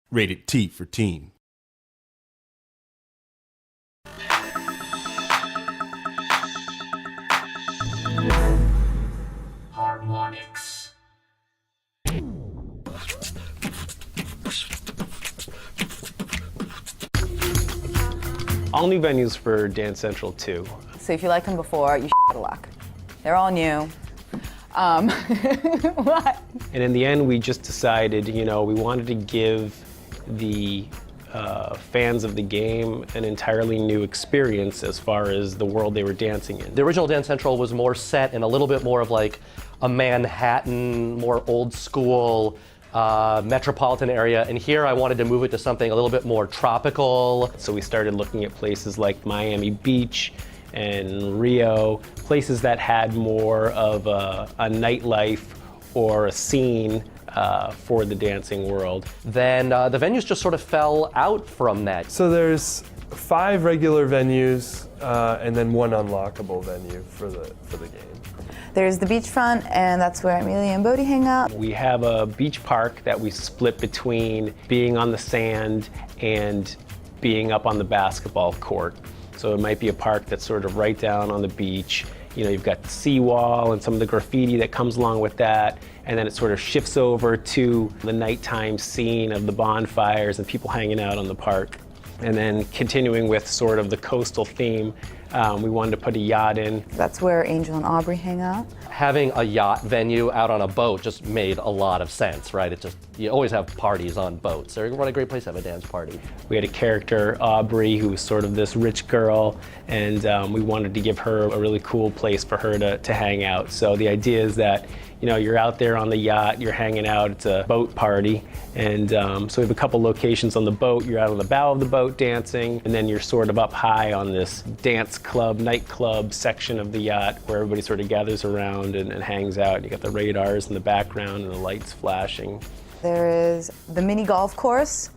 Rated T for teen. Harmonics. All new venues for DanceCentral2. So if you liked them before, you out of luck. They're all new. What? And in the end, we just decided, we wanted to give the fans of the game an entirely new experience as far as the world they were dancing in. The original Dance Central was more set in a little bit more of like a Manhattan, more old school, metropolitan area, and here I wanted to move it to something a little bit more tropical. So we started looking at places like Miami Beach and Rio, places that had more of a nightlife or a scene for the dancing world. Then the venues just sort of fell out from that. So there's 5 regular venues and then 1 unlockable venue for the game. There's the beachfront, and that's where Amelia and Bodie hang out. We have a beach park that we split between being on the sand and being up on the basketball court. So it might be a park that's sort of right down on the beach. You've got the seawall and some of the graffiti that comes along with that, and then it sort of shifts over to the nighttime scene of the bonfires and people hanging out on the park. And then continuing with sort of the coastal theme, we wanted to put a yacht in. That's where Angel and Aubrey hang out. Having a yacht venue out on a boat just made a lot of sense, right? You always have parties on boats. They're what a great place to have a dance party. We had a character, Aubrey, who was sort of this rich girl, and we wanted to give her a really cool place for her to hang out. So the idea is that you're out there on the yacht, you're hanging out, it's a boat party, and so we have a couple locations on the boat. You're out on the bow of the boat dancing, and then you're sort of up high on this dance club, nightclub section of the yacht where everybody sort of gathers around and hangs out. You got the radars in the background and the lights flashing. There is the mini golf course,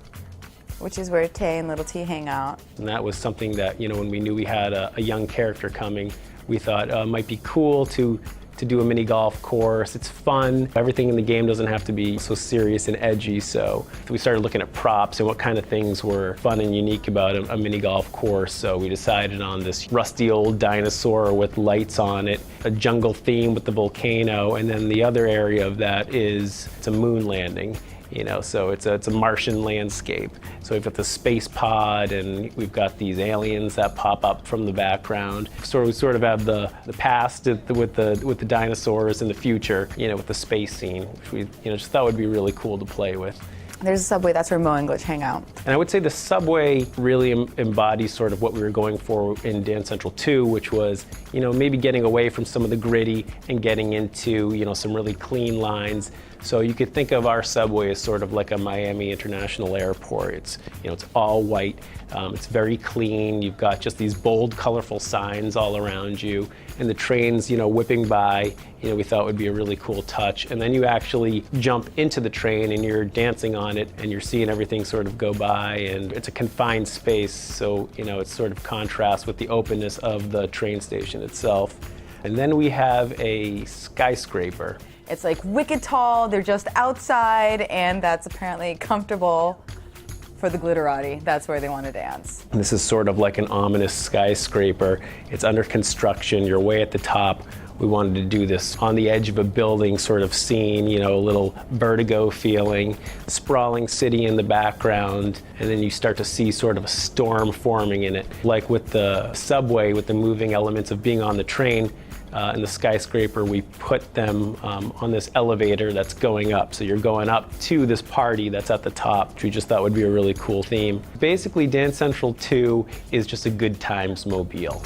which is where Tay and Little T hang out. And that was something that, when we knew we had a young character coming, we thought it might be cool to do a mini golf course. It's fun. Everything in the game doesn't have to be so serious and edgy, so we started looking at props and what kind of things were fun and unique about a mini golf course. So we decided on this rusty old dinosaur with lights on it, a jungle theme with the volcano, and then the other area of that is it's a moon landing. So it's a Martian landscape. So we've got the space pod, and we've got these aliens that pop up from the background. So we sort of have the past with the dinosaurs and the future, with the space scene, which we just thought would be really cool to play with. There's a subway, that's where Mo and Glitch hang out. And I would say the subway really embodies sort of what we were going for in DanceCentral2, which was, maybe getting away from some of the gritty and getting into, some really clean lines. So you could think of our subway as sort of like a Miami International Airport. It's, it's all white. It's very clean. You've got just these bold, colorful signs all around you. And the trains, whipping by, we thought would be a really cool touch. And then you actually jump into the train and you're dancing on it and you're seeing everything sort of go by. And it's a confined space, so, it's sort of contrast with the openness of the train station itself. And then we have a skyscraper. It's like wicked tall, they're just outside, and that's apparently comfortable for the glitterati. That's where they want to dance. This is sort of like an ominous skyscraper. It's under construction, you're way at the top. We wanted to do this on the edge of a building sort of scene, a little vertigo feeling, sprawling city in the background, and then you start to see sort of a storm forming in it. Like with the subway, with the moving elements of being on the train, in the skyscraper, we put them on this elevator that's going up. So you're going up to this party that's at the top, which we just thought would be a really cool theme. Basically, DanceCentral2 is just a good times mobile.